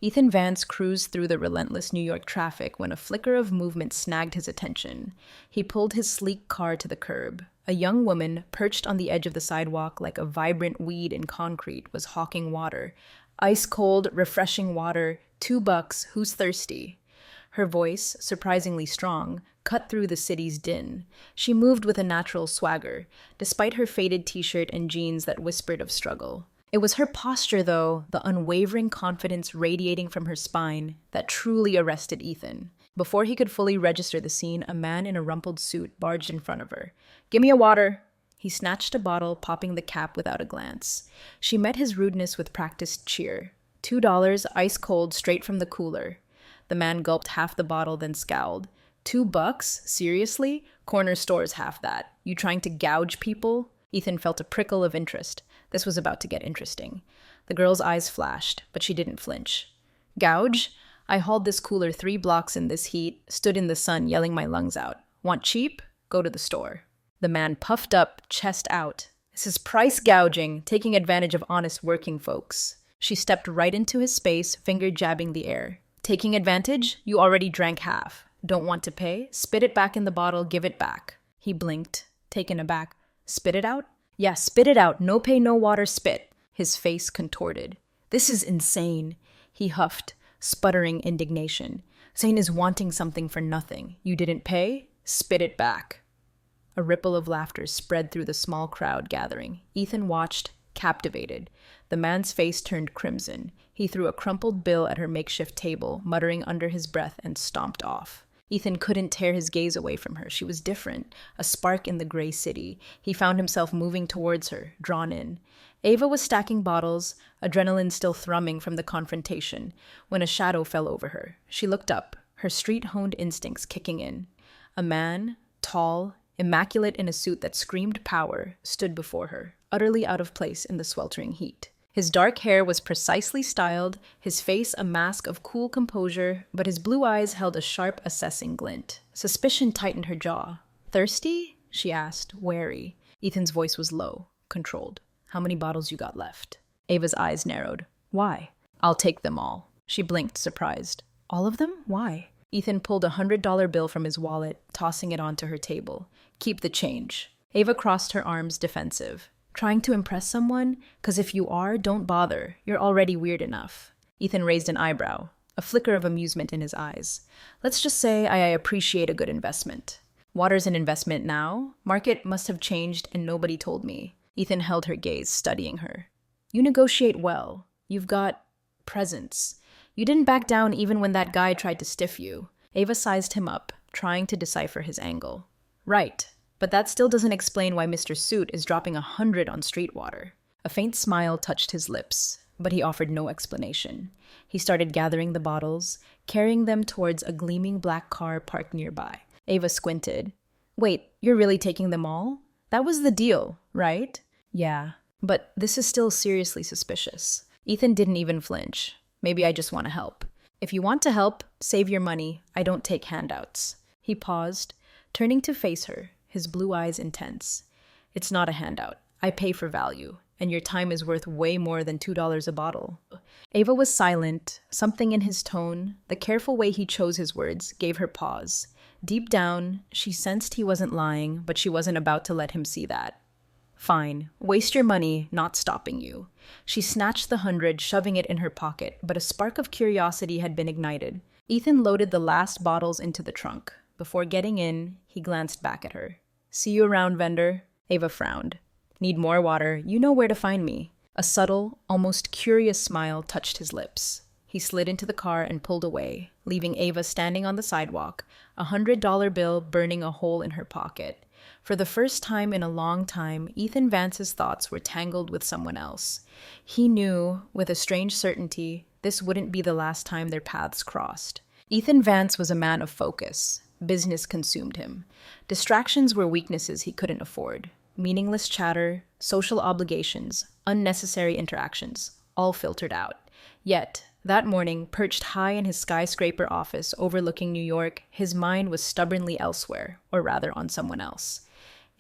Ethan Vance cruised through the relentless New York traffic when a flicker of movement snagged his attention. He pulled his sleek car to the curb. A young woman, perched on the edge of the sidewalk like a vibrant weed in concrete, was hawking water. Ice cold, refreshing water, $2, who's thirsty? Her voice, surprisingly strong, cut through the city's din. She moved with a natural swagger, despite her faded t-shirt and jeans that whispered of struggle. It was her posture, though, the unwavering confidence radiating from her spine, that truly arrested Ethan. Before he could fully register the scene, a man in a rumpled suit barged in front of her. "Give me a water." He snatched a bottle, popping the cap without a glance. She met his rudeness with practiced cheer. $2, ice cold, straight from the cooler. The man gulped half the bottle, then scowled. $2? Seriously? Corner store's half that. You trying to gouge people? Ethan felt a prickle of interest. This was about to get interesting. The girl's eyes flashed, but she didn't flinch. "Gouge? I hauled this cooler 3 blocks in this heat, stood in the sun yelling my lungs out. Want cheap? Go to the store." The man puffed up, chest out. "This is price gouging, taking advantage of honest working folks." She stepped right into his space, finger jabbing the air. "Taking advantage? You already drank half. Don't want to pay? Spit it back in the bottle, give it back." He blinked, taken aback. "Spit it out?" "Yeah, spit it out. No pay, no water, spit." His face contorted. "This is insane." He huffed, sputtering indignation. "Zane is wanting something for nothing. You didn't pay? Spit it back." A ripple of laughter spread through the small crowd gathering. Ethan watched, captivated. The man's face turned crimson. He threw a crumpled bill at her makeshift table, muttering under his breath, and stomped off. Ethan couldn't tear his gaze away from her. She was different, a spark in the gray city. He found himself moving towards her, drawn in. Ava was stacking bottles, adrenaline still thrumming from the confrontation, when a shadow fell over her. She looked up, her street-honed instincts kicking in. A man, tall, immaculate in a suit that screamed power, stood before her, utterly out of place in the sweltering heat. His dark hair was precisely styled, his face a mask of cool composure, but his blue eyes held a sharp, assessing glint. Suspicion tightened her jaw. "Thirsty?" she asked, wary. Ethan's voice was low, controlled. "How many bottles you got left?" Ava's eyes narrowed. "Why?" "I'll take them all." She blinked, surprised. "All of them? Why?" Ethan pulled a $100 bill from his wallet, tossing it onto her table. "Keep the change." Ava crossed her arms, defensive. "Trying to impress someone? 'Cause if you are, don't bother. You're already weird enough." Ethan raised an eyebrow, a flicker of amusement in his eyes. "Let's just say I appreciate a good investment." "Water's an investment now? Market must have changed and nobody told me." Ethan held her gaze, studying her. "You negotiate well. You've got presence. You didn't back down even when that guy tried to stiff you." Ava sized him up, trying to decipher his angle. "Right. But that still doesn't explain why Mr. Suit is dropping 100 on street water." A faint smile touched his lips, but he offered no explanation. He started gathering the bottles, carrying them towards a gleaming black car parked nearby. Ava squinted. "Wait, you're really taking them all? That was the deal, right?" "Yeah, but this is still seriously suspicious." Ethan didn't even flinch. "Maybe I just want to help." "If you want to help, save your money. I don't take handouts." He paused, turning to face her, his blue eyes intense. "It's not a handout. I pay for value, and your time is worth way more than $2 a bottle." Ava was silent. Something in his tone, the careful way he chose his words, gave her pause. Deep down, she sensed he wasn't lying, but she wasn't about to let him see that. "Fine. Waste your money, not stopping you." She snatched the 100, shoving it in her pocket, but a spark of curiosity had been ignited. Ethan loaded the last bottles into the trunk. Before getting in, he glanced back at her. "See you around, vendor." Ava frowned. "Need more water? You know where to find me." A subtle, almost curious smile touched his lips. He slid into the car and pulled away, leaving Ava standing on the sidewalk, a $100 bill burning a hole in her pocket. For the first time in a long time, Ethan Vance's thoughts were tangled with someone else. He knew, with a strange certainty, this wouldn't be the last time their paths crossed. Ethan Vance was a man of focus. Business consumed him. Distractions were weaknesses he couldn't afford. Meaningless chatter, social obligations, unnecessary interactions, all filtered out. Yet, that morning, perched high in his skyscraper office overlooking New York, his mind was stubbornly elsewhere, or rather on someone else.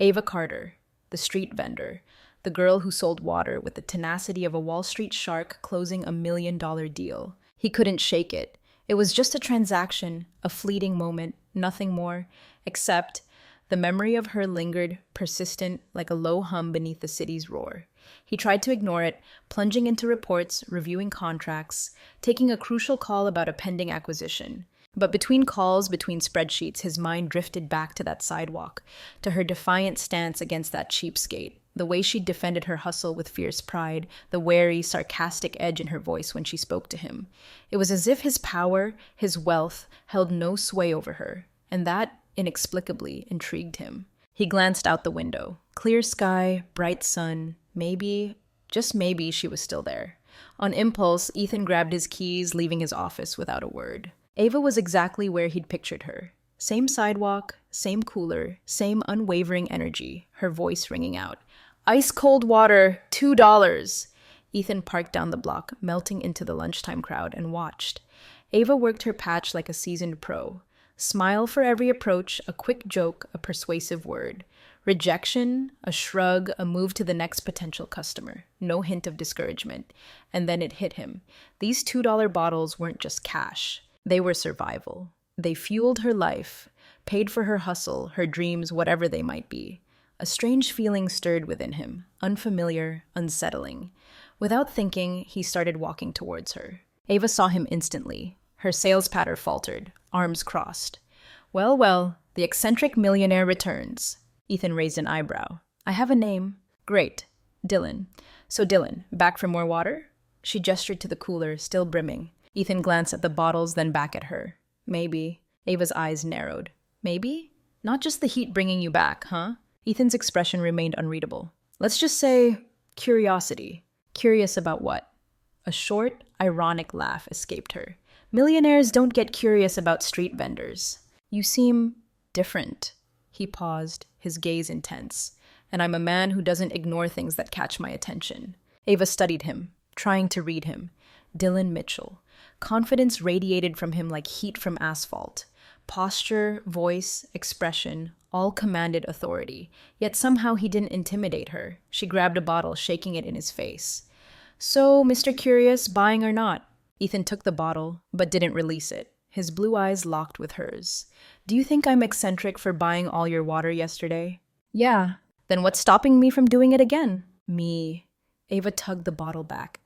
Ava Carter, the street vendor, the girl who sold water with the tenacity of a Wall Street shark closing $1 million deal. He couldn't shake it. It was just a transaction, a fleeting moment, nothing more, except the memory of her lingered, persistent, like a low hum beneath the city's roar. He tried to ignore it, plunging into reports, reviewing contracts, taking a crucial call about a pending acquisition. But between calls, between spreadsheets, his mind drifted back to that sidewalk, to her defiant stance against that cheapskate, the way she defended her hustle with fierce pride, the wary, sarcastic edge in her voice when she spoke to him. It was as if his power, his wealth, held no sway over her, and that, inexplicably, intrigued him. He glanced out the window. Clear sky, bright sun, maybe, just maybe, she was still there. On impulse, Ethan grabbed his keys, leaving his office without a word. Ava was exactly where he'd pictured her. Same sidewalk, same cooler, same unwavering energy, her voice ringing out. Ice cold water, $2. Ethan parked down the block, melting into the lunchtime crowd, and watched. Ava worked her patch like a seasoned pro. Smile for every approach, a quick joke, a persuasive word. Rejection, a shrug, a move to the next potential customer. No hint of discouragement. And then it hit him. These $2 bottles weren't just cash. They were survival. They fueled her life, paid for her hustle, her dreams, whatever they might be. A strange feeling stirred within him, unfamiliar, unsettling. Without thinking, he started walking towards her. Ava saw him instantly. Her sales patter faltered, arms crossed. Well, well, the eccentric millionaire returns. Ethan raised an eyebrow. I have a name. Great. Dylan. So Dylan, back for more water? She gestured to the cooler, still brimming. Ethan glanced at the bottles, then back at her. Maybe. Ava's eyes narrowed. Maybe? Not just the heat bringing you back, huh? Ethan's expression remained unreadable. Let's just say curiosity. Curious about what? A short, ironic laugh escaped her. Millionaires don't get curious about street vendors. You seem different. He paused, his gaze intense. And I'm a man who doesn't ignore things that catch my attention. Ava studied him, trying to read him. Dylan Mitchell. Confidence radiated from him like heat from asphalt. Posture, voice, expression, all commanded authority. Yet somehow he didn't intimidate her. She grabbed a bottle, shaking it in his face. So, Mr. Curious, buying or not? Ethan took the bottle, but didn't release it. His blue eyes locked with hers. Do you think I'm eccentric for buying all your water yesterday? Yeah. Then what's stopping me from doing it again? Me. Ava tugged the bottle back.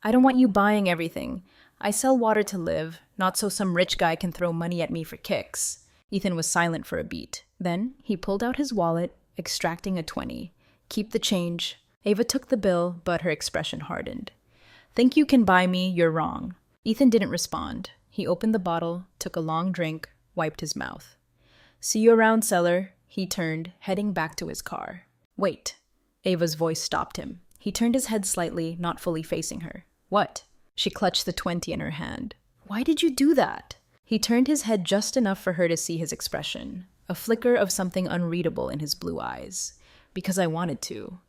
I don't want you buying everything. I sell water to live, not so some rich guy can throw money at me for kicks. Ethan was silent for a beat. Then he pulled out his wallet, extracting a 20. Keep the change. Ava took the bill, but her expression hardened. Think you can buy me, you're wrong. Ethan didn't respond. He opened the bottle, took a long drink, wiped his mouth. See you around, seller. He turned, heading back to his car. Wait. Ava's voice stopped him. He turned his head slightly, not fully facing her. What? She clutched the 20 in her hand. Why did you do that? He turned his head just enough for her to see his expression, a flicker of something unreadable in his blue eyes. Because I wanted to.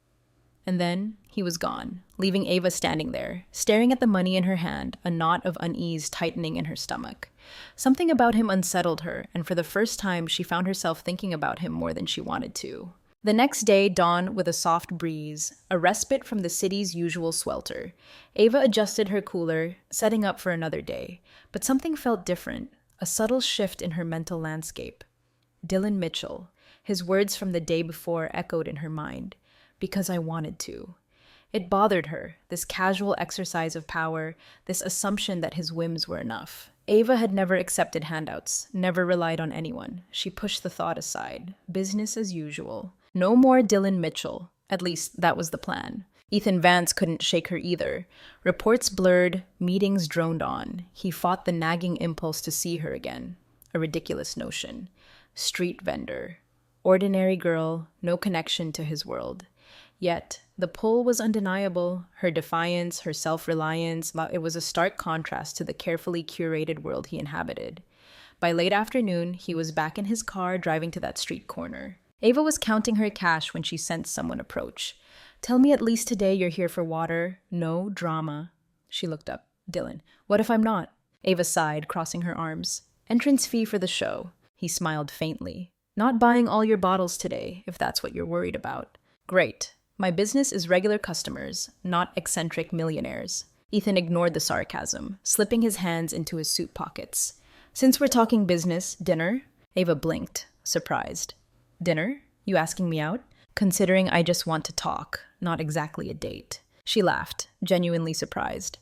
And then he was gone, leaving Ava standing there, staring at the money in her hand, a knot of unease tightening in her stomach. Something about him unsettled her, and for the first time she found herself thinking about him more than she wanted to. The next day dawned with a soft breeze, a respite from the city's usual swelter. Ava adjusted her cooler, setting up for another day. But something felt different, a subtle shift in her mental landscape. Dylan Mitchell. His words from the day before echoed in her mind. Because I wanted to. It bothered her, this casual exercise of power, this assumption that his whims were enough. Ava had never accepted handouts, never relied on anyone. She pushed the thought aside. Business as usual. No more Dylan Mitchell. At least, that was the plan. Ethan Vance couldn't shake her either. Reports blurred, meetings droned on. He fought the nagging impulse to see her again. A ridiculous notion. Street vendor. Ordinary girl, no connection to his world. Yet, the pull was undeniable. Her defiance, her self-reliance, it was a stark contrast to the carefully curated world he inhabited. By late afternoon, he was back in his car driving to that street corner. Ava was counting her cash when she sensed someone approach. Tell me at least today you're here for water. No drama. She looked up. Dylan, what if I'm not? Ava sighed, crossing her arms. Entrance fee for the show. He smiled faintly. Not buying all your bottles today, if that's what you're worried about. Great. My business is regular customers, not eccentric millionaires. Ethan ignored the sarcasm, slipping his hands into his suit pockets. Since we're talking business, dinner? Ava blinked, surprised. Dinner? You asking me out? Considering I just want to talk, not exactly a date. She laughed, genuinely surprised.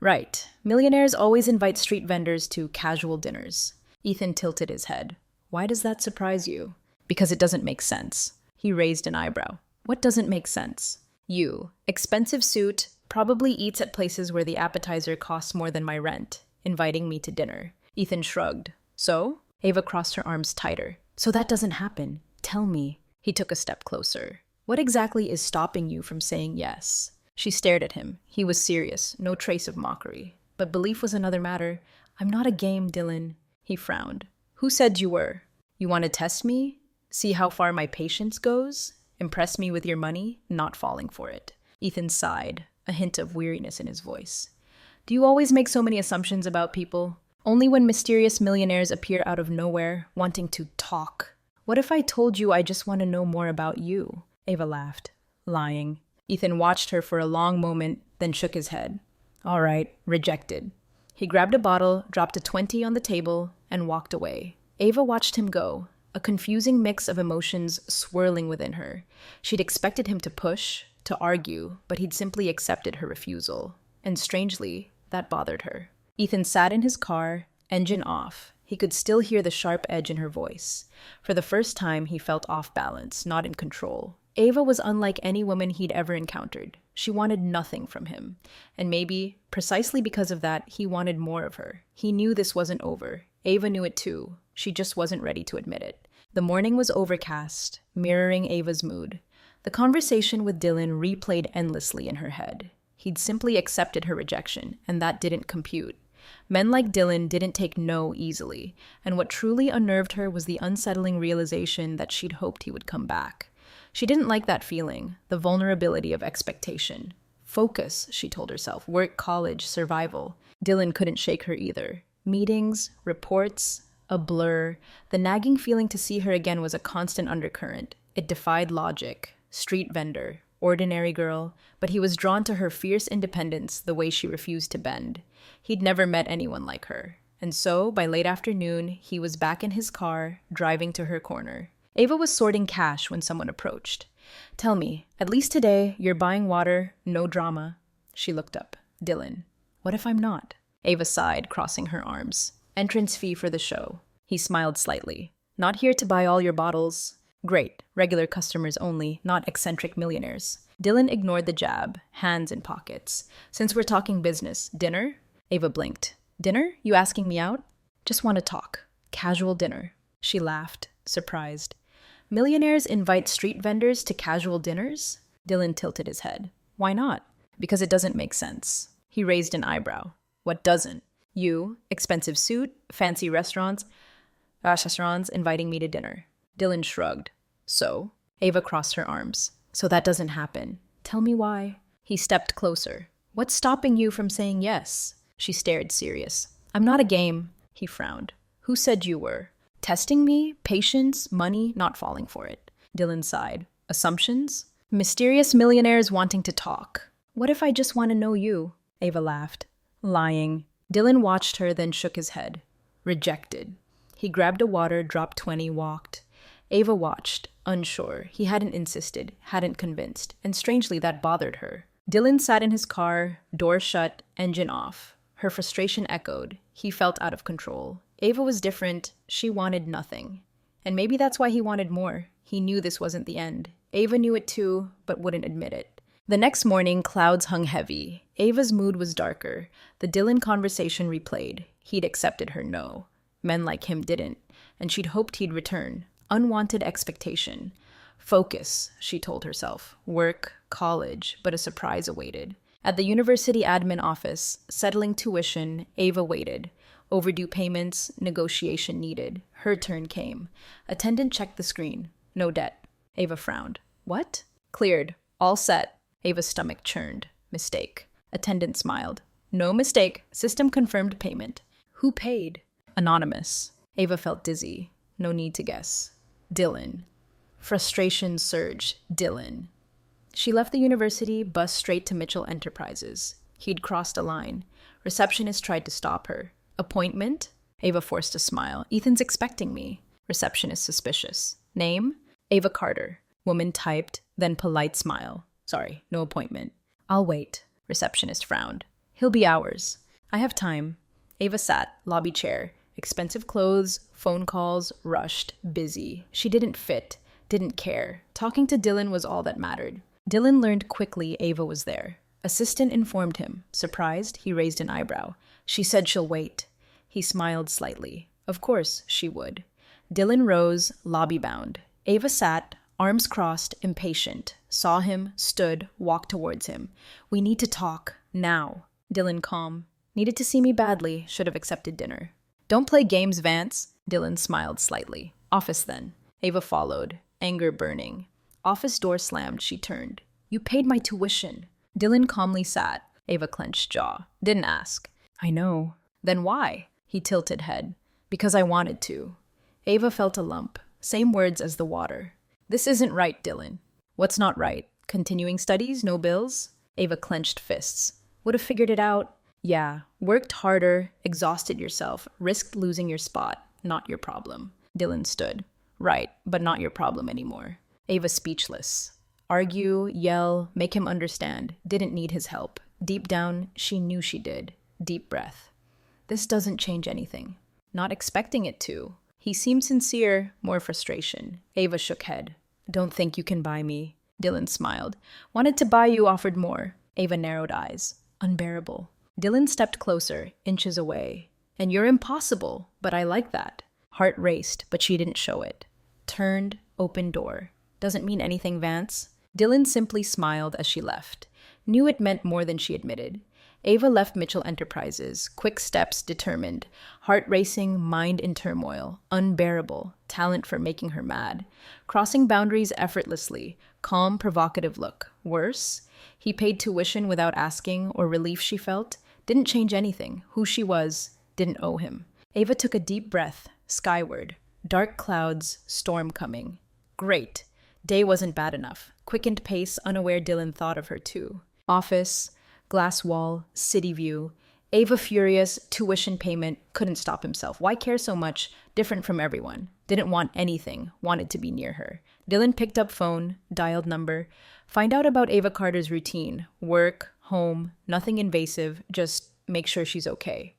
Right. Millionaires always invite street vendors to casual dinners. Ethan tilted his head. Why does that surprise you? Because it doesn't make sense. He raised an eyebrow. What doesn't make sense? You, expensive suit, probably eats at places where the appetizer costs more than my rent, inviting me to dinner. Ethan shrugged. So? Ava crossed her arms tighter. So that doesn't happen. Tell me. He took a step closer. What exactly is stopping you from saying yes? She stared at him. He was serious, no trace of mockery. But belief was another matter. I'm not a game, Dylan. He frowned. Who said you were? You want to test me? See how far my patience goes? Impress me with your money? Not falling for it. Ethan sighed, a hint of weariness in his voice. Do you always make so many assumptions about people? Only when mysterious millionaires appear out of nowhere, wanting to talk. What if I told you I just want to know more about you? Ava laughed. Lying. Ethan watched her for a long moment, then shook his head. All right, rejected. He grabbed a bottle, dropped a 20 on the table, and walked away. Ava watched him go, a confusing mix of emotions swirling within her. She'd expected him to push, to argue, but he'd simply accepted her refusal. And strangely, that bothered her. Ethan sat in his car, engine off. He could still hear the sharp edge in her voice. For the first time, he felt off balance, not in control. Ava was unlike any woman he'd ever encountered. She wanted nothing from him. And maybe, precisely because of that, he wanted more of her. He knew this wasn't over. Ava knew it too. She just wasn't ready to admit it. The morning was overcast, mirroring Ava's mood. The conversation with Dylan replayed endlessly in her head. He'd simply accepted her rejection, and that didn't compute. Men like Dylan didn't take no easily, and what truly unnerved her was the unsettling realization that she'd hoped he would come back. She didn't like that feeling, the vulnerability of expectation. Focus, she told herself, work, college, survival. Dylan couldn't shake her either. Meetings, reports, a blur. The nagging feeling to see her again was a constant undercurrent. It defied logic. Street vendor, ordinary girl, but he was drawn to her fierce independence, the way she refused to bend. He'd never met anyone like her. And so, by late afternoon, he was back in his car, driving to her corner. Ava was sorting cash when someone approached. Tell me, at least today, you're buying water, no drama. She looked up. Dylan. What if I'm not? Ava sighed, crossing her arms. Entrance fee for the show. He smiled slightly. Not here to buy all your bottles. Great. Regular customers only, not eccentric millionaires. Dylan ignored the jab, hands in pockets. Since we're talking business, dinner? Ava blinked. Dinner? You asking me out? Just want to talk. Casual dinner. She laughed, surprised. Millionaires invite street vendors to casual dinners? Dylan tilted his head. Why not? Because it doesn't make sense. He raised an eyebrow. What doesn't? You, expensive suit, fancy restaurants inviting me to dinner. Dylan shrugged. So? Ava crossed her arms. So that doesn't happen. Tell me why. He stepped closer. What's stopping you from saying yes? She stared serious. I'm not a game. He frowned. Who said you were? Testing me? Patience? Money? Not falling for it. Dylan sighed. Assumptions? Mysterious millionaires wanting to talk. What if I just want to know you? Ava laughed. Lying. Dylan watched her, then shook his head. Rejected. He grabbed a water, dropped 20, walked. Ava watched, unsure. He hadn't insisted, hadn't convinced, and strangely that bothered her. Dylan sat in his car, door shut, engine off. Her frustration echoed. He felt out of control. Ava was different. She wanted nothing. And maybe that's why he wanted more. He knew this wasn't the end. Ava knew it too, but wouldn't admit it. The next morning, clouds hung heavy. Ava's mood was darker. The Dylan conversation replayed. He'd accepted her no. Men like him didn't, and she'd hoped he'd return. Unwanted expectation. Focus, she told herself. Work, college, but a surprise awaited. At the university admin office, settling tuition, Ava waited. Overdue payments, negotiation needed. Her turn came. Attendant checked the screen. No debt. Ava frowned. What? Cleared. All set. Ava's stomach churned. Mistake. Attendant smiled. No mistake. System confirmed payment. Who paid? Anonymous. Ava felt dizzy. No need to guess. Dylan. Frustration surged. Dylan. She left the university, bus straight to Mitchell Enterprises. He'd crossed a line. Receptionist tried to stop her. Appointment? Ava forced a smile. Ethan's expecting me. Receptionist suspicious. Name? Ava Carter. Woman typed, then polite smile. Sorry, no appointment. I'll wait. Receptionist frowned. He'll be hours. I have time. Ava sat, lobby chair. Expensive clothes, phone calls, rushed, busy. She didn't fit, didn't care. Talking to Dylan was all that mattered. Dylan learned quickly Ava was there. Assistant informed him. Surprised, he raised an eyebrow. She said she'll wait. He smiled slightly. Of course she would. Dylan rose, lobby-bound. Ava sat, arms crossed, impatient. Saw him, stood, walked towards him. We need to talk. Now. Dylan calm. Needed to see me badly. Should have accepted dinner. Don't play games, Vance. Dylan smiled slightly. Office then. Ava followed, anger burning. Office door slammed. She turned. You paid my tuition. Dylan calmly sat. Ava clenched jaw. Didn't ask. I know. Then why? He tilted head. Because I wanted to. Ava felt a lump. Same words as the water. This isn't right, Dylan. What's not right? Continuing studies? No bills? Ava clenched fists. Would have figured it out. Yeah, worked harder, exhausted yourself, risked losing your spot. Not your problem. Dylan stood. Right, but not your problem anymore. Ava speechless. Argue, yell, make him understand. Didn't need his help. Deep down, she knew she did. Deep breath. This doesn't change anything. Not expecting it to. He seemed sincere, more frustration. Ava shook head. Don't think you can buy me. Dylan smiled. Wanted to buy you, offered more. Ava narrowed eyes. Unbearable. Dylan stepped closer, inches away. And you're impossible, but I like that. Heart raced, but she didn't show it. Turned, open door. Doesn't mean anything, Vance. Dylan simply smiled as she left. Knew it meant more than she admitted. Ava left Mitchell Enterprises, quick steps determined, heart racing, mind in turmoil, unbearable, talent for making her mad. Crossing boundaries effortlessly, calm, provocative look. Worse, he paid tuition without asking or relief she felt. Didn't change anything. Who she was didn't owe him. Ava took a deep breath, skyward. Dark clouds, storm coming. Great. Day wasn't bad enough. Quickened pace, unaware Dylan thought of her too. Office, glass wall, city view. Ava furious, tuition payment, couldn't stop himself. Why care so much? Different from everyone. Didn't want anything, wanted to be near her. Dylan picked up phone, dialed number. Find out about Ava Carter's routine. Work, home, nothing invasive, just make sure she's okay.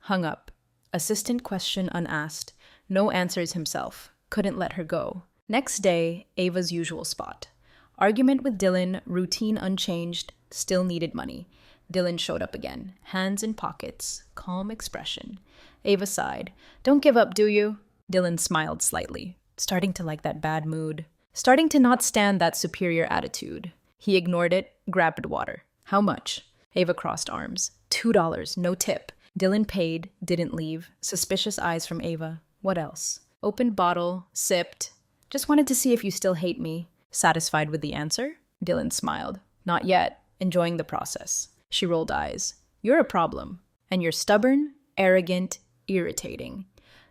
Hung up. Assistant question unasked. No answers himself. Couldn't let her go. Next day, Ava's usual spot. Argument with Dylan, routine unchanged, still needed money. Dylan showed up again, hands in pockets, calm expression. Ava sighed. Don't give up, do you? Dylan smiled slightly, starting to like that bad mood. Starting to not stand that superior attitude. He ignored it, grabbed water. How much? Ava crossed arms. $2, no tip. Dylan paid, didn't leave. Suspicious eyes from Ava. What else? Opened bottle, sipped. Just wanted to see if you still hate me. Satisfied with the answer? Dylan smiled. Not yet. Enjoying the process. She rolled eyes. You're a problem. And you're stubborn, arrogant, irritating.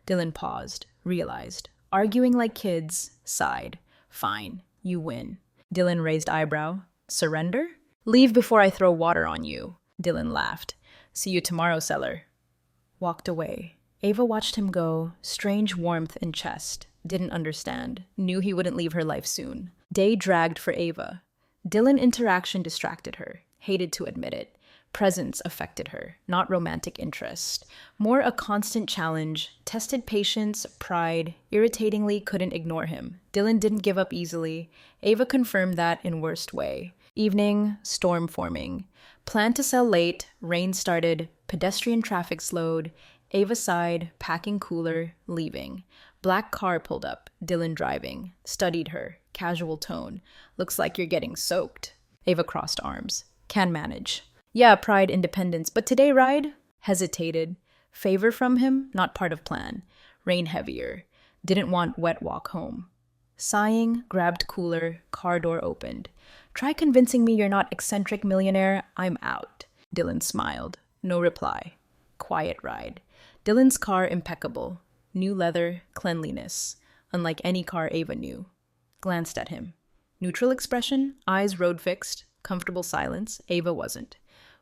Dylan paused, realized. Arguing like kids, sighed. Fine, you win. Dylan raised eyebrow. Surrender? Leave before I throw water on you. Dylan laughed. See you tomorrow, Seller. Walked away. Ava watched him go, strange warmth in chest. Didn't understand. Knew he wouldn't leave her life soon. Day dragged for Ava. Dylan interaction distracted her. Hated to admit it. Presence affected her, not romantic interest. More a constant challenge. Tested patience, pride. Irritatingly couldn't ignore him. Dylan didn't give up easily. Ava confirmed that in worst way. Evening, storm forming. Planned to sell late, rain started, pedestrian traffic slowed. Ava sighed, packing cooler, leaving. Black car pulled up, Dylan driving. Studied her, casual tone. Looks like you're getting soaked. Ava crossed arms. Can manage. Yeah, pride, independence, but today ride? Hesitated. Favor from him, not part of plan. Rain heavier. Didn't want wet walk home. Sighing, grabbed cooler, car door opened. Try convincing me you're not eccentric millionaire, I'm out. Dylan smiled. No reply. Quiet ride. Dylan's car impeccable. New leather, cleanliness. Unlike any car Ava knew. Glanced at him. Neutral expression, eyes road fixed, comfortable silence. Ava wasn't.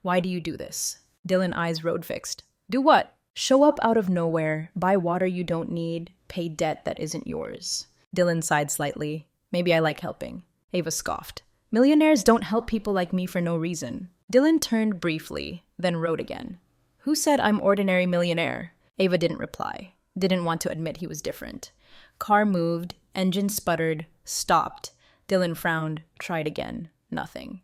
Why do you do this? Dylan eyes road fixed. Do what? Show up out of nowhere, buy water you don't need, pay debt that isn't yours. Dylan sighed slightly. Maybe I like helping. Ava scoffed. Millionaires don't help people like me for no reason. Dylan turned briefly, then wrote again. Who said I'm ordinary millionaire? Ava didn't reply. Didn't want to admit he was different. Car moved, engine sputtered, stopped. Dylan frowned, tried again. Nothing.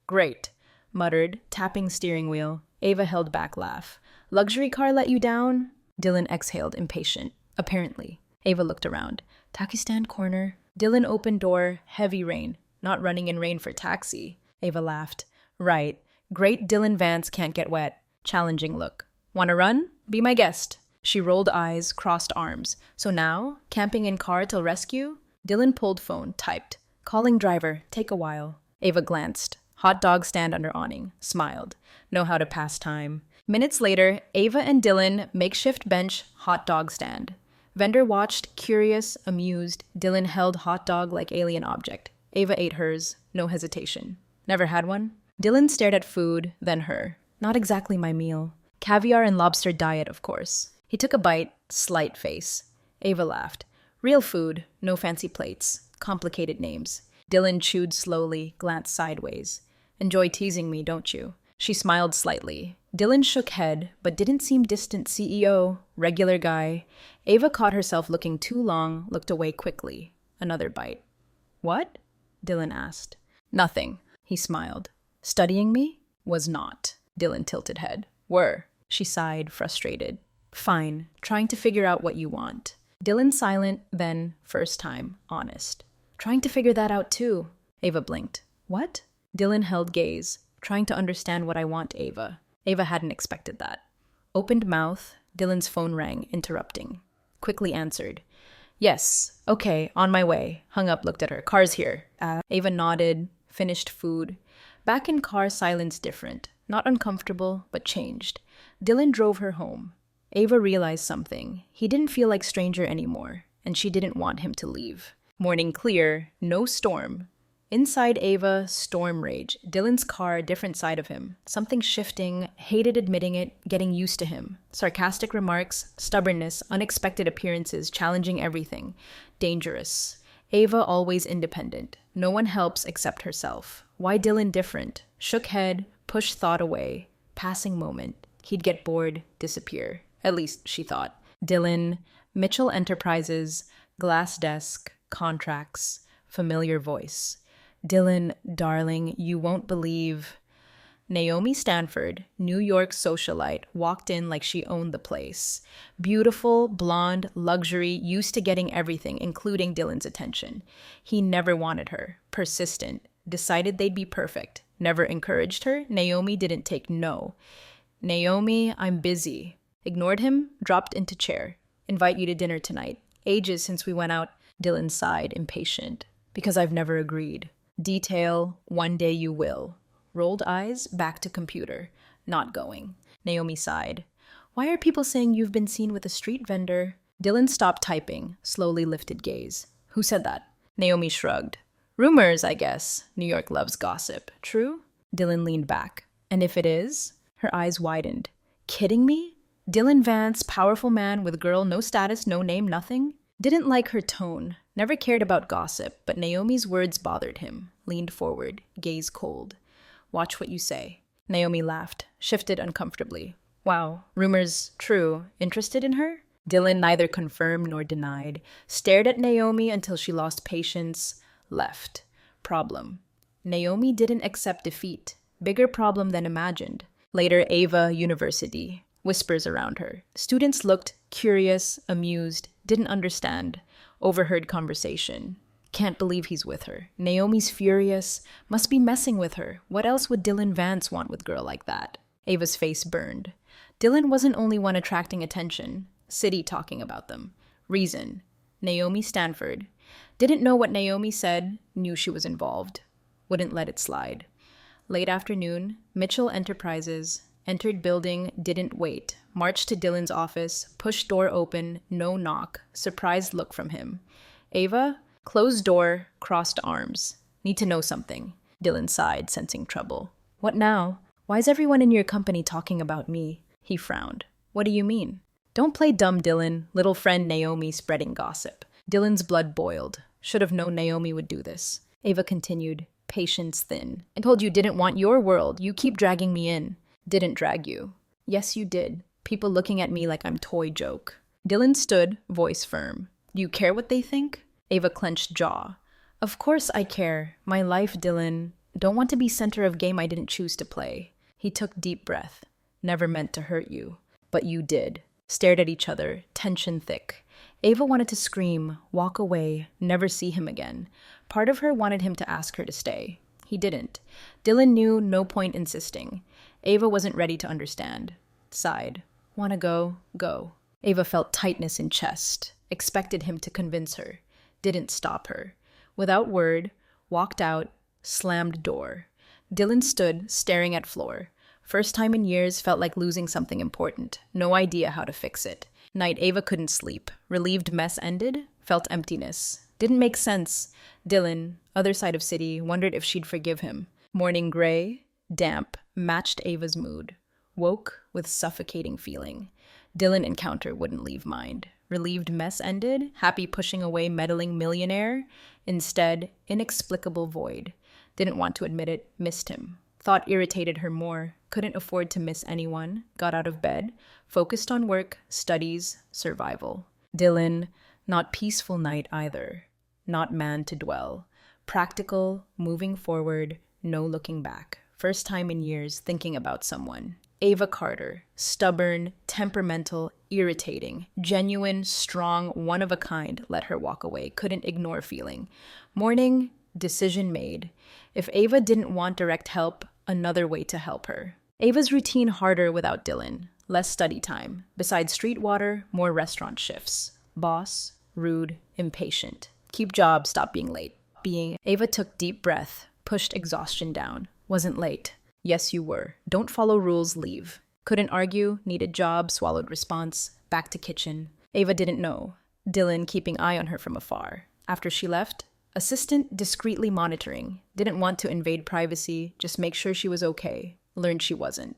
Great, muttered, tapping steering wheel. Ava held back laugh. Luxury car let you down? Dylan exhaled, impatient. Apparently. Ava looked around. Taxi stand corner. Dylan opened door, heavy rain. Not running in rain for taxi. Ava laughed. Right. Great Dylan Vance can't get wet. Challenging look. Wanna run? Be my guest. She rolled eyes, crossed arms. So now, camping in car till rescue? Dylan pulled phone, typed. Calling driver, take a while. Ava glanced. Hot dog stand under awning. Smiled. Know how to pass time. Minutes later, Ava and Dylan, makeshift bench, hot dog stand. Vendor watched, curious, amused. Dylan held hot dog like alien object. Ava ate hers, no hesitation. Never had one? Dylan stared at food, then her. Not exactly my meal. Caviar and lobster diet, of course. He took a bite, slight face. Ava laughed. Real food, no fancy plates, complicated names. Dylan chewed slowly, glanced sideways. Enjoy teasing me, don't you? She smiled slightly. Dylan shook head, but didn't seem distant CEO, regular guy. Ava caught herself looking too long, looked away quickly. Another bite. What? Dylan asked. Nothing, he smiled. Studying me? Was not. Dylan tilted head. Were. She sighed, frustrated. Fine, trying to figure out what you want. Dylan silent, then, first time, honest. Trying to figure that out too. Ava blinked. What? Dylan held gaze. Trying to understand what I want, Ava. Ava hadn't expected that. Opened mouth, Dylan's phone rang, interrupting. Quickly answered. Yes, okay, on my way. Hung up, looked at her. Car's here. Ava nodded, finished food. Back in car, silence different. Not uncomfortable, but changed. Dylan drove her home. Ava realized something. He didn't feel like stranger anymore, and she didn't want him to leave. Morning clear, no storm. Inside Ava, storm rage. Dylan's car, different side of him. Something shifting, hated admitting it, getting used to him. Sarcastic remarks, stubbornness, unexpected appearances, challenging everything. Dangerous. Ava always independent. No one helps except herself. Why Dylan different? Shook head, pushed thought away. Passing moment. He'd get bored, disappear. At least, she thought. Dylan, Mitchell Enterprises, glass desk, contracts, familiar voice. Dylan, darling, you won't believe. Naomi Stanford, New York socialite, walked in like she owned the place. Beautiful, blonde, luxury, used to getting everything, including Dylan's attention. He never wanted her. Persistent. Decided they'd be perfect. Never encouraged her. Naomi didn't take no. Naomi, I'm busy. Ignored him, dropped into chair. Invite you to dinner tonight. Ages since we went out. Dylan sighed, impatient. Because I've never agreed. Detail, one day you will. Rolled eyes, back to computer. Not going. Naomi sighed. Why are people saying you've been seen with a street vendor? Dylan stopped typing, slowly lifted gaze. Who said that? Naomi shrugged. Rumors, I guess. New York loves gossip. True? Dylan leaned back. And if it is? Her eyes widened. Kidding me? Dylan Vance, powerful man with girl, no status, no name, nothing? Didn't like her tone. Never cared about gossip, but Naomi's words bothered him. Leaned forward, gaze cold. Watch what you say. Naomi laughed, shifted uncomfortably. Wow, rumors true. Interested in her? Dylan neither confirmed nor denied. Stared at Naomi until she lost patience. Left. Problem. Naomi didn't accept defeat. Bigger problem than imagined. Later, Ava University. Whispers around her. Students looked curious, amused, didn't understand. Overheard conversation. Can't believe he's with her. Naomi's furious. Must be messing with her. What else would Dylan Vance want with girl like that? Ava's face burned. Dylan wasn't only one attracting attention. City talking about them. Reason. Naomi Stanford. Didn't know what Naomi said. Knew she was involved. Wouldn't let it slide. Late afternoon. Mitchell Enterprises. Entered building, didn't wait. Marched to Dylan's office, pushed door open, no knock. Surprised look from him. Ava, closed door, crossed arms. Need to know something. Dylan sighed, sensing trouble. What now? Why's everyone in your company talking about me? He frowned. What do you mean? Don't play dumb, Dylan, little friend Naomi spreading gossip. Dylan's blood boiled. Should have known Naomi would do this. Ava continued, patience thin. I told you didn't want your world. You keep dragging me in. Didn't drag you. Yes, you did. People looking at me like I'm toy joke. Dylan stood, voice firm. Do you care what they think? Ava clenched jaw. Of course I care. My life, Dylan. Don't want to be center of game I didn't choose to play. He took deep breath. Never meant to hurt you. But you did. Stared at each other, tension thick. Ava wanted to scream, walk away, never see him again. Part of her wanted him to ask her to stay. He didn't. Dylan knew no point insisting. Ava wasn't ready to understand. Sighed. Wanna go? Go. Ava felt tightness in chest. Expected him to convince her. Didn't stop her. Without word, walked out, slammed door. Dylan stood, staring at floor. First time in years felt like losing something important. No idea how to fix it. Night Ava couldn't sleep. Relieved mess ended. Felt emptiness. Didn't make sense. Dylan, other side of city, wondered if she'd forgive him. Morning gray, damp, matched Ava's mood. Woke with suffocating feeling. Dylan encounter wouldn't leave mind. Relieved mess ended. Happy pushing away meddling millionaire. Instead, inexplicable void. Didn't want to admit it. Missed him. Thought irritated her more. Couldn't afford to miss anyone. Got out of bed. Focused on work, studies, survival. Dylan, not peaceful night either. Not man to dwell. Practical, moving forward, no looking back. First time in years thinking about someone. Ava Carter, stubborn, temperamental, irritating, genuine, strong, one of a kind, let her walk away, couldn't ignore feeling. Morning, decision made. If Ava didn't want direct help, another way to help her. Ava's routine harder without Dylan. Less study time. Besides street water, more restaurant shifts. Boss, rude, impatient. Keep job, stop being late. Ava took deep breath, pushed exhaustion down. Wasn't late. Yes, you were. Don't follow rules, leave. Couldn't argue, needed job, swallowed response. Back to kitchen. Ava didn't know. Dylan keeping eye on her from afar. After she left, assistant discreetly monitoring. Didn't want to invade privacy, just make sure she was okay. Learned she wasn't.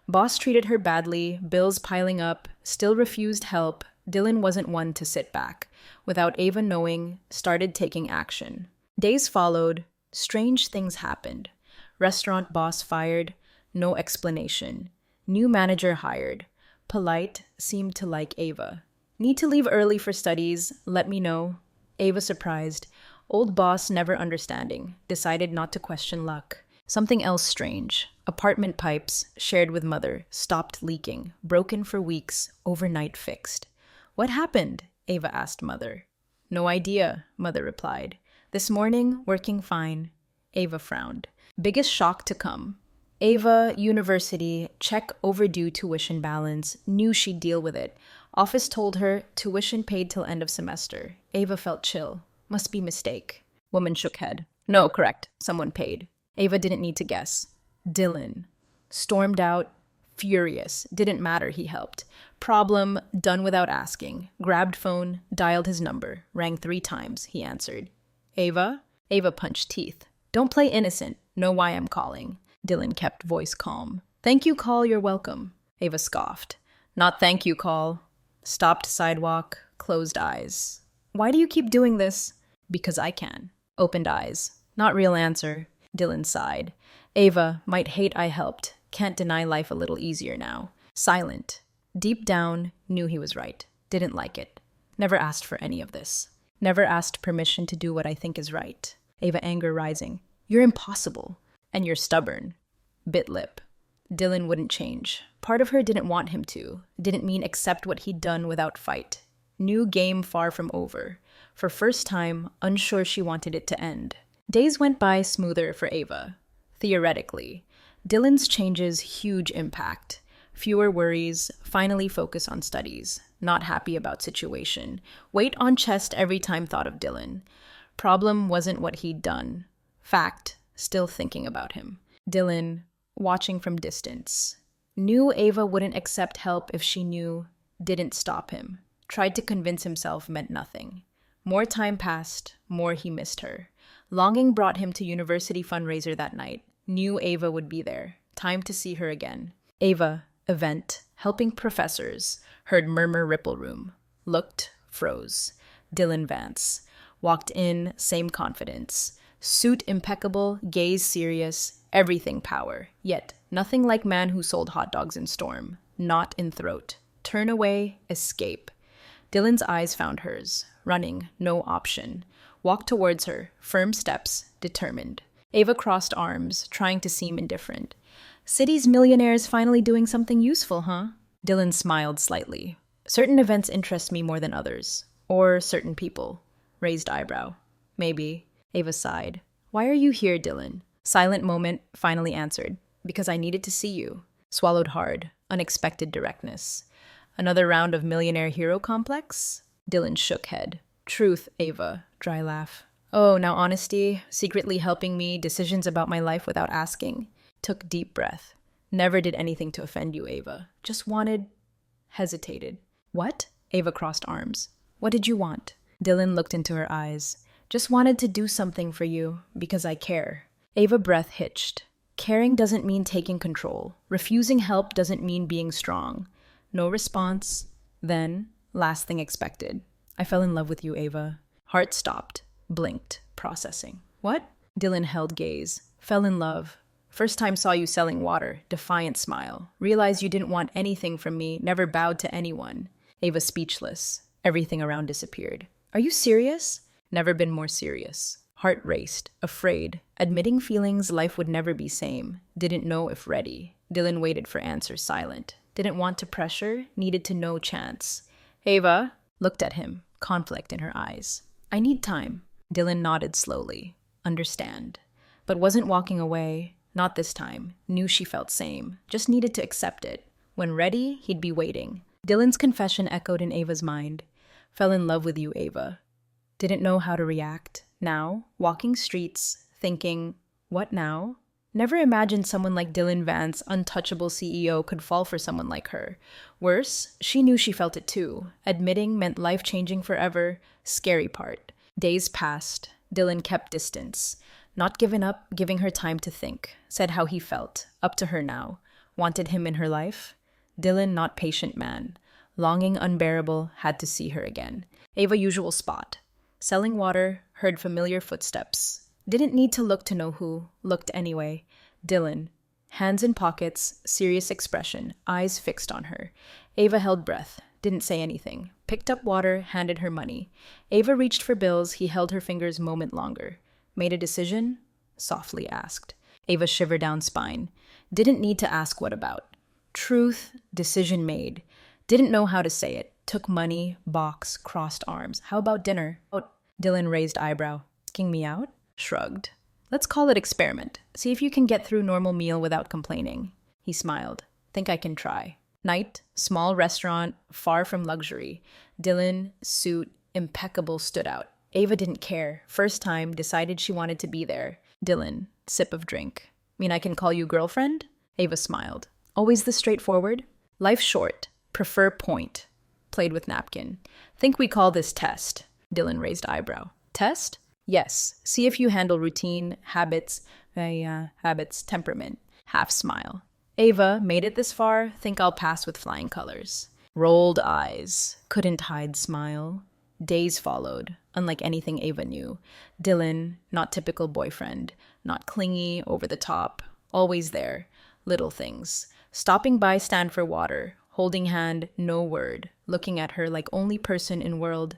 Boss treated her badly, bills piling up, still refused help. Dylan wasn't one to sit back. Without Ava knowing, started taking action. Days followed. Strange things happened. Restaurant boss fired. No explanation. New manager hired. Polite, seemed to like Ava. Need to leave early for studies. Let me know. Ava surprised. Old boss never understanding. Decided not to question luck. Something else strange. Apartment pipes, shared with mother, stopped leaking. Broken for weeks, overnight fixed. What happened? Ava asked mother. No idea, mother replied. This morning, working fine. Ava frowned. Biggest shock to come. Ava, university, check overdue tuition balance. Knew she'd deal with it. Office told her, tuition paid till end of semester. Ava felt chill. Must be mistake. Woman shook head. No, correct. Someone paid. Ava didn't need to guess. Dylan. Stormed out. Furious. Didn't matter, he helped. Problem, done without asking. Grabbed phone, dialed his number. Rang 3 times, he answered. Ava? Ava punched teeth. Don't play innocent. Know why I'm calling. Dylan kept voice calm. Thank you, call, you're welcome. Ava scoffed. Not thank you, call. Stopped sidewalk, closed eyes. Why do you keep doing this? Because I can. Opened eyes. Not real answer. Dylan sighed. Ava, might hate I helped. Can't deny life a little easier now. Silent. Deep down, knew he was right. Didn't like it. Never asked for any of this. Never asked permission to do what I think is right. Ava, anger rising. You're impossible. And you're stubborn. Bit lip. Dylan wouldn't change. Part of her didn't want him to. Didn't mean accept what he'd done without fight. New game far from over. For first time, unsure she wanted it to end. Days went by smoother for Ava. Theoretically. Dylan's changes huge impact. Fewer worries, finally focus on studies. Not happy about situation. Weight on chest every time thought of Dylan. Problem wasn't what he'd done. Fact, still thinking about him. Dylan, watching from distance. Knew Ava wouldn't accept help if she knew. Didn't stop him. Tried to convince himself meant nothing. More time passed, more he missed her. Longing brought him to university fundraiser that night. Knew Ava would be there. Time to see her again. Ava, event, helping professors, heard murmur ripple room. Looked, froze. Dylan Vance. Walked in, same confidence. Suit impeccable, gaze serious, everything power. Yet, nothing like man who sold hot dogs in storm. Knot in throat. Turn away, escape. Dylan's eyes found hers. Running, no option. Walked towards her, firm steps, determined. Ava crossed arms, trying to seem indifferent. City's millionaires finally doing something useful, huh? Dylan smiled slightly. Certain events interest me more than others. Or certain people. Raised eyebrow. Maybe. Ava sighed. Why are you here, Dylan? Silent moment, finally answered. Because I needed to see you. Swallowed hard. Unexpected directness. Another round of millionaire hero complex? Dylan shook head. Truth, Ava. Dry laugh. Oh, now honesty, secretly helping me, decisions about my life without asking. Took deep breath. Never did anything to offend you, Ava. Just wanted... Hesitated. What? Ava crossed arms. What did you want? Dylan looked into her eyes. Just wanted to do something for you, because I care. Ava breath hitched. Caring doesn't mean taking control. Refusing help doesn't mean being strong. No response. Then, last thing expected. I fell in love with you, Ava. Heart stopped. Blinked. Processing. What? Dylan held gaze. Fell in love. First time saw you selling water. Defiant smile. Realized you didn't want anything from me. Never bowed to anyone. Ava speechless. Everything around disappeared. Are you serious? Never been more serious. Heart raced. Afraid. Admitting feelings life would never be same. Didn't know if ready. Dylan waited for answers silent. Didn't want to pressure. Needed to know chance. Ava looked at him. Conflict in her eyes. I need time. Dylan nodded slowly. Understand. But wasn't walking away. Not this time. Knew she felt same. Just needed to accept it. When ready, he'd be waiting. Dylan's confession echoed in Ava's mind. Fell in love with you, Ava. Didn't know how to react. Now, walking streets, thinking, what now? Never imagined someone like Dylan Vance, untouchable CEO, could fall for someone like her. Worse, she knew she felt it too. Admitting meant life-changing forever. Scary part. Days passed. Dylan kept distance. Not given up, giving her time to think. Said how he felt. Up to her now. Wanted him in her life. Dylan, not patient man. Longing unbearable, had to see her again. Ava usual spot. Selling water, heard familiar footsteps. Didn't need to look to know who. Looked anyway. Dylan. Hands in pockets, serious expression, eyes fixed on her. Ava held breath. Didn't say anything. Picked up water, handed her money. Ava reached for bills, he held her fingers moment longer. Made a decision? Softly asked. Ava shivered down spine. Didn't need to ask what about. Truth, decision made. Didn't know how to say it. Took money, box, crossed arms. How about dinner? Dylan raised eyebrow. Asking me out? Shrugged. Let's call it experiment. See if you can get through normal meal without complaining. He smiled. Think I can try. Night, small restaurant, far from luxury. Dylan, suit, impeccable, stood out. Ava didn't care. First time, decided she wanted to be there. Dylan, sip of drink. Mean I can call you girlfriend? Ava smiled. Always this straightforward? Life short. Prefer point. Played with napkin. Think we call this test. Dylan raised eyebrow. Test? Yes. See if you handle routine, habits, temperament. Half smile. Ava, made it this far, think I'll pass with flying colors. Rolled eyes. Couldn't hide smile. Days followed, unlike anything Ava knew. Dylan, not typical boyfriend. Not clingy, over the top. Always there. Little things. Stopping by stand for water. Holding hand, no word. Looking at her like only person in world.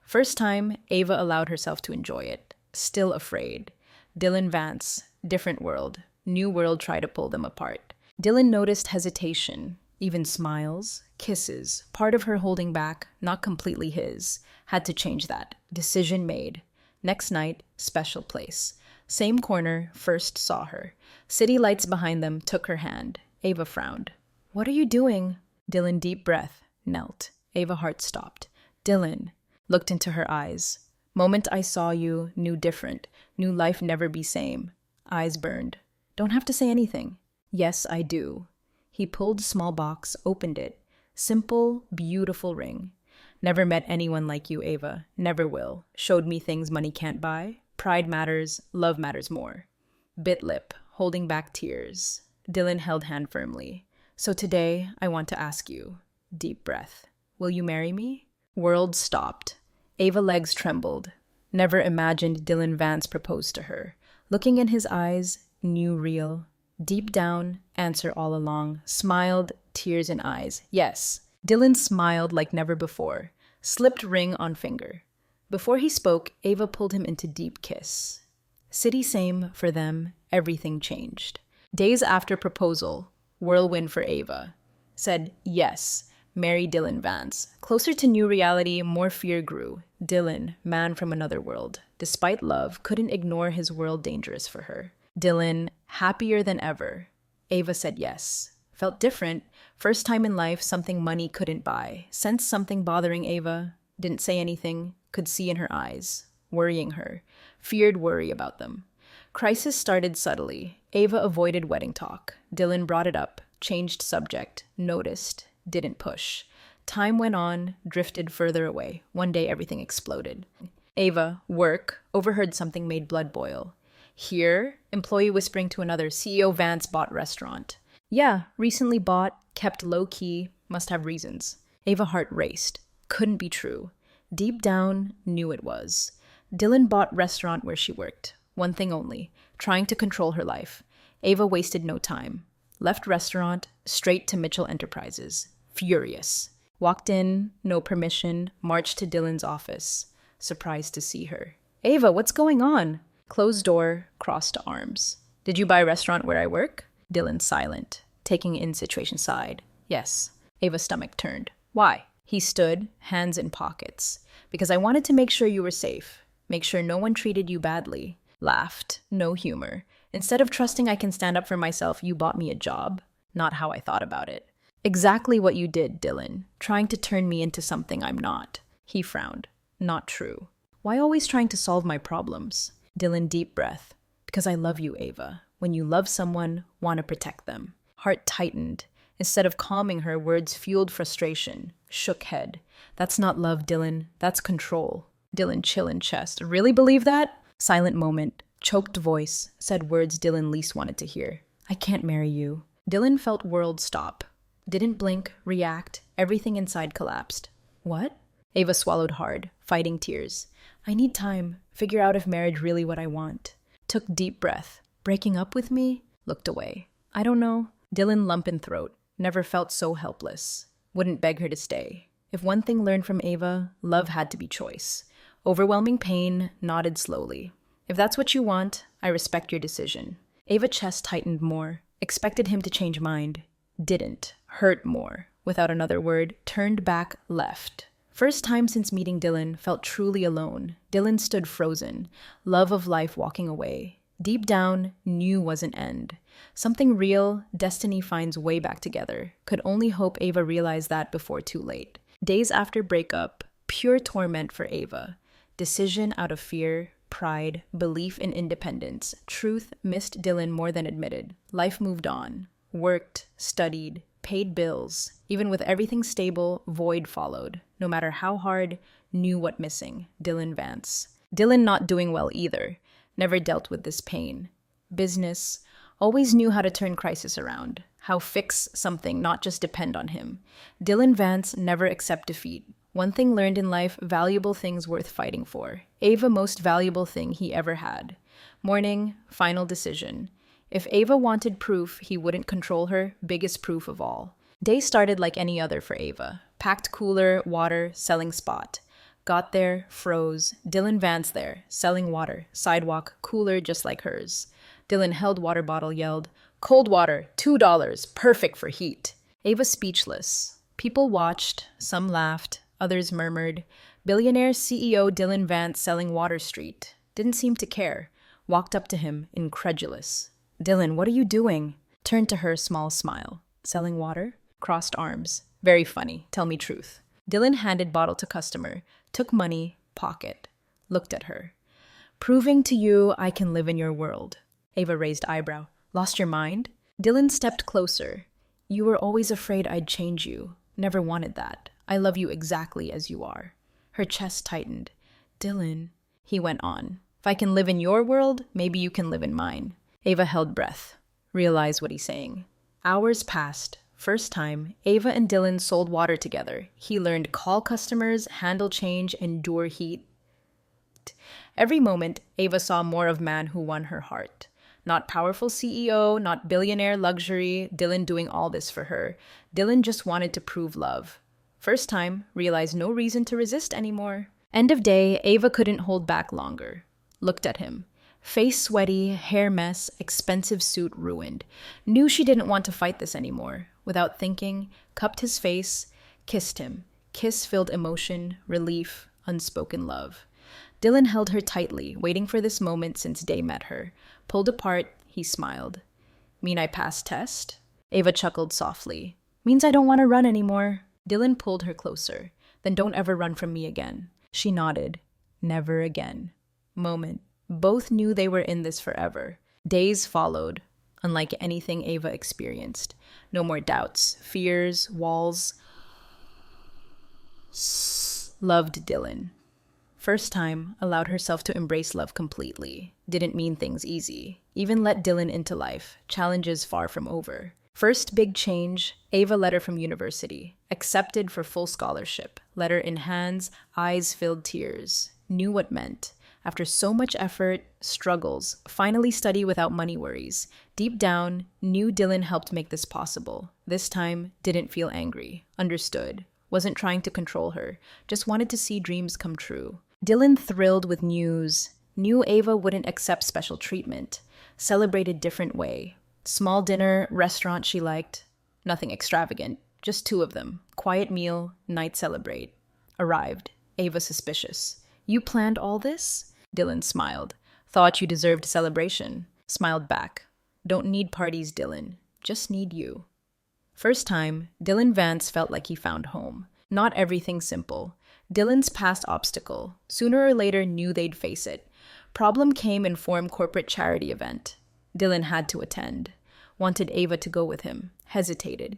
First time, Ava allowed herself to enjoy it. Still afraid. Dylan Vance, different world. New world tried to pull them apart. Dylan noticed hesitation, even smiles, kisses, part of her holding back, not completely his. Had to change that. Decision made. Next night, special place. Same corner, first saw her. City lights behind them, took her hand. Ava frowned. What are you doing? Dylan deep breath, knelt. Ava heart stopped. Dylan. Looked into her eyes. Moment I saw you, knew different. Knew life never be same. Eyes burned. Don't have to say anything. Yes, I do. He pulled small box, opened it. Simple, beautiful ring. Never met anyone like you, Ava. Never will. Showed me things money can't buy. Pride matters, love matters more. Bit lip, holding back tears. Dylan held hand firmly. So today, I want to ask you, deep breath, will you marry me? World stopped. Ava's legs trembled. Never imagined Dylan Vance proposed to her. Looking in his eyes, knew real. Deep down, answer all along. Smiled, tears in eyes. Yes. Dylan smiled like never before. Slipped ring on finger. Before he spoke, Ava pulled him into deep kiss. City same for them, everything changed. Days after proposal, whirlwind for Ava. Said, yes, marry Dylan Vance. Closer to new reality, more fear grew. Dylan, man from another world. Despite love, couldn't ignore his world dangerous for her. Dylan, happier than ever. Ava said yes. Felt different. First time in life, something money couldn't buy. Sensed something bothering Ava. Didn't say anything. Could see in her eyes. Worrying her. Feared worry about them. Crisis started subtly. Ava avoided wedding talk. Dylan brought it up. Changed subject. Noticed. Didn't push. Time went on. Drifted further away. One day everything exploded. Ava, work, overheard something made blood boil. Here, employee whispering to another, CEO Vance bought restaurant. Yeah, recently bought, kept low-key, must have reasons. Ava heart raced. Couldn't be true. Deep down, knew it was. Dylan bought restaurant where she worked. One thing only, trying to control her life. Ava wasted no time. Left restaurant, straight to Mitchell Enterprises. Furious. Walked in, no permission, marched to Dylan's office. Surprised to see her. Ava, what's going on? Closed door, crossed arms. Did you buy restaurant where I work? Dylan silent, taking in situation side. Yes. Ava's stomach turned. Why? He stood, hands in pockets. Because I wanted to make sure you were safe. Make sure no one treated you badly. Laughed. No humor. Instead of trusting I can stand up for myself, you bought me a job. Not how I thought about it. Exactly what you did, Dylan. Trying to turn me into something I'm not. He frowned. Not true. Why always trying to solve my problems? Dylan, deep breath. Because I love you, Ava. When you love someone, want to protect them. Heart tightened. Instead of calming her, words fueled frustration. Shook head. That's not love, Dylan. That's control. Dylan, chill in chest. Really believe that? Silent moment. Choked voice. Said words Dylan least wanted to hear. I can't marry you. Dylan felt world stop. Didn't blink, react. Everything inside collapsed. What? Ava swallowed hard, fighting tears. I need time. Figure out if marriage really what I want. Took deep breath. Breaking up with me? Looked away. I don't know. Dylan, lump in throat. Never felt so helpless. Wouldn't beg her to stay. If one thing learned from Ava, love had to be choice. Overwhelming pain, nodded slowly. If that's what you want, I respect your decision. Ava's chest tightened more. Expected him to change mind. Didn't. Hurt more. Without another word, turned back, left. First time since meeting Dylan, felt truly alone. Dylan stood frozen. Love of life walking away. Deep down, knew was an end. Something real, destiny finds way back together. Could only hope Ava realized that before too late. Days after breakup, pure torment for Ava. Decision out of fear, pride, belief in independence. Truth missed Dylan more than admitted. Life moved on. Worked, studied, paid bills. Even with everything stable, void followed. No matter how hard, knew what missing. Dylan Vance. Dylan not doing well either. Never dealt with this pain. Business. Always knew how to turn crisis around. How fix something, not just depend on him. Dylan Vance never accept defeat. One thing learned in life, valuable things worth fighting for. Ava most valuable thing he ever had. Morning, final decision. If Ava wanted proof he wouldn't control her, biggest proof of all. Day started like any other for Ava. Packed cooler, water, selling spot. Got there, froze. Dylan Vance there, selling water. Sidewalk, cooler just like hers. Dylan held water bottle, yelled, "Cold water, $2, perfect for heat." Ava speechless. People watched, some laughed, others murmured. Billionaire CEO Dylan Vance selling Water Street. Didn't seem to care. Walked up to him, incredulous. "Dylan, what are you doing?" Turned to her, small smile. "Selling water?" Crossed arms. "Very funny. Tell me truth." Dylan handed bottle to customer. Took money, pocket. Looked at her. "Proving to you I can live in your world." Ava raised eyebrow. "Lost your mind?" Dylan stepped closer. "You were always afraid I'd change you. Never wanted that. I love you exactly as you are." Her chest tightened. "Dylan," he went on. "If I can live in your world, maybe you can live in mine." Ava held breath. realize what he's saying. Hours passed. First time, Ava and Dylan sold water together. He learned call customers, handle change, endure heat. Every moment, Ava saw more of man who won her heart. Not powerful CEO, not billionaire luxury, Dylan doing all this for her. Dylan just wanted to prove love. First time, realized no reason to resist anymore. End of day, Ava couldn't hold back longer. Looked at him. Face sweaty, hair mess, expensive suit ruined. Knew she didn't want to fight this anymore. Without thinking, cupped his face, kissed him. Kiss filled emotion, relief, unspoken love. Dylan held her tightly, waiting for this moment since Day met her. Pulled apart, he smiled. Mean I passed test? Ava chuckled softly. Means I don't want to run anymore. Dylan pulled her closer. Then don't ever run from me again. She nodded. Never again. Moment. Both knew they were in this forever. Days followed, unlike anything Ava experienced. No more doubts, fears, walls. Loved Dylan. First time, allowed herself to embrace love completely. Didn't mean things easy. Even let Dylan into life. Challenges far from over. First big change, Ava letter from university. Accepted for full scholarship. Letter in hands, eyes filled tears. Knew what meant. After so much effort, struggles, finally study without money worries. Deep down, knew Dylan helped make this possible. This time, didn't feel angry. Understood. Wasn't trying to control her. Just wanted to see dreams come true. Dylan thrilled with news. Knew Ava wouldn't accept special treatment. Celebrated different way. Small dinner, restaurant she liked. Nothing extravagant. Just two of them. Quiet meal, night celebrate. Arrived. Ava suspicious. You planned all this? Dylan smiled. Thought you deserved celebration. Smiled back. Don't need parties, Dylan. Just need you. First time, Dylan Vance felt like he found home. Not everything simple. Dylan's past obstacle. Sooner or later knew they'd face it. Problem came in form corporate charity event. Dylan had to attend. Wanted Ava to go with him. Hesitated.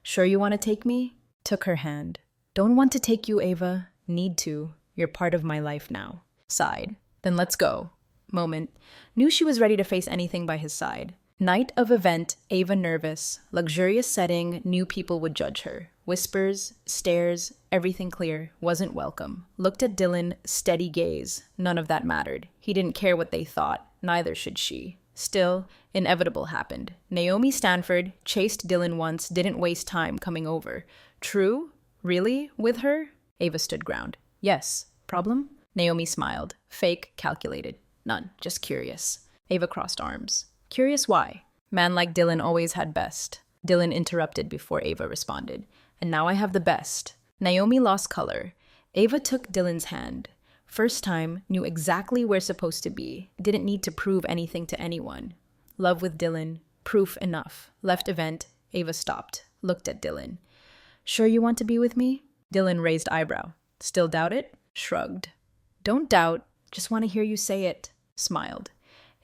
Sure you want to take me? Took her hand. Don't want to take you, Ava. Need to. You're part of my life now. Sighed. Then let's go. Moment. Knew she was ready to face anything by his side. Night of event, Ava nervous. Luxurious setting, knew people would judge her. Whispers, stares, everything clear. Wasn't welcome. Looked at Dylan, steady gaze. None of that mattered. He didn't care what they thought. Neither should she. Still, inevitable happened. Naomi Stanford chased Dylan once, didn't waste time coming over. True? Really? With her? Ava stood ground. Yes. Problem? Naomi smiled. Fake, calculated. None. Just curious. Ava crossed arms. Curious why? Man like Dylan always had best. Dylan interrupted before Ava responded. And now I have the best. Naomi lost color. Ava took Dylan's hand. First time, knew exactly where supposed to be. Didn't need to prove anything to anyone. Love with Dylan. Proof enough. Left event. Ava stopped. Looked at Dylan. Sure you want to be with me? Dylan raised eyebrow. Still doubt it? Shrugged. Don't doubt. Just want to hear you say it. Smiled.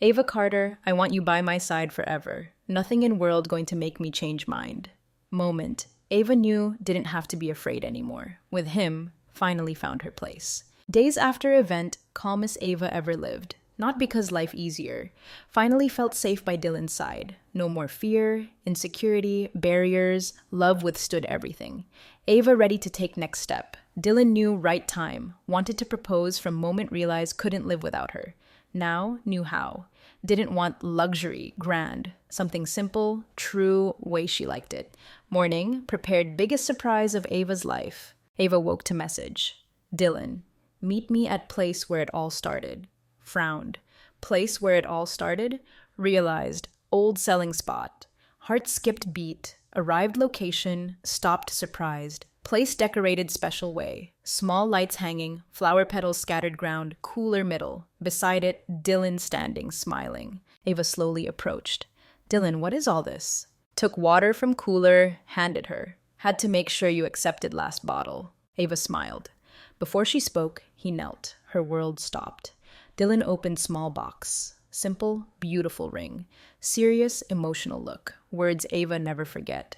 Ava Carter, I want you by my side forever. Nothing in world going to make me change mind. Moment. Ava knew didn't have to be afraid anymore. With him, finally found her place. Days after event, calmest Ava ever lived. Not because life easier. Finally felt safe by Dylan's side. No more fear, insecurity, barriers. Love withstood everything. Ava ready to take next step. Dylan knew right time. Wanted to propose from moment realized couldn't live without her. Now knew how. Didn't want luxury, grand. Something simple, true, way she liked it. Morning, prepared biggest surprise of Ava's life. Ava woke to message. Dylan, meet me at place where it all started. Frowned. Place where it all started? Realized. Old selling spot. Heart skipped beat. Arrived location. Stopped surprised. Place decorated special way. Small lights hanging, flower petals scattered ground, cooler middle. Beside it, Dylan standing, smiling. Ava slowly approached. Dylan, what is all this? Took water from cooler, handed her. Had to make sure you accepted last bottle. Ava smiled. Before she spoke, he knelt. Her world stopped. Dylan opened small box. Simple, beautiful ring. Serious, emotional look. Words Ava never forget.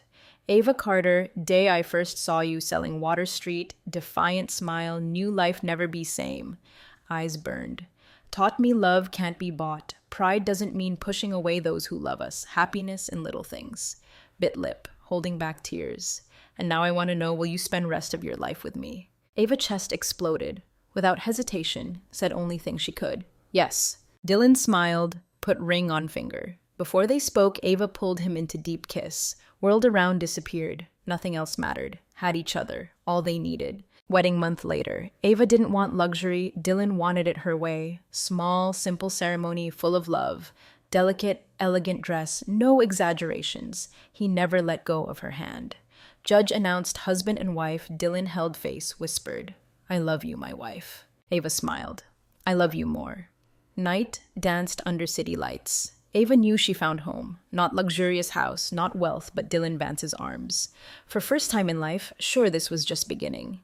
Ava Carter, day I first saw you selling Water Street, defiant smile, new life never be same. Eyes burned. Taught me love can't be bought, Pride doesn't mean pushing away those who love us. Happiness in little things. Bit lip, holding back tears. And now I want to know, will you spend rest of your life with me? Ava's chest exploded. Without hesitation, said only thing she could. Yes. Dylan smiled, put ring on finger. Before they spoke, Ava pulled him into deep kiss. Whirled around, disappeared. Nothing else mattered. Had each other. All they needed. Wedding month later. Ava didn't want luxury. Dylan wanted it her way. Small, simple ceremony full of love. Delicate, elegant dress. No exaggerations. He never let go of her hand. Judge announced husband and wife. Dylan held face, whispered, I love you, my wife. Ava smiled. I love you more. Night danced under city lights. Ava knew she found home. Not luxurious house, not wealth, but Dylan Vance's arms. For first time in life, sure, this was just beginning.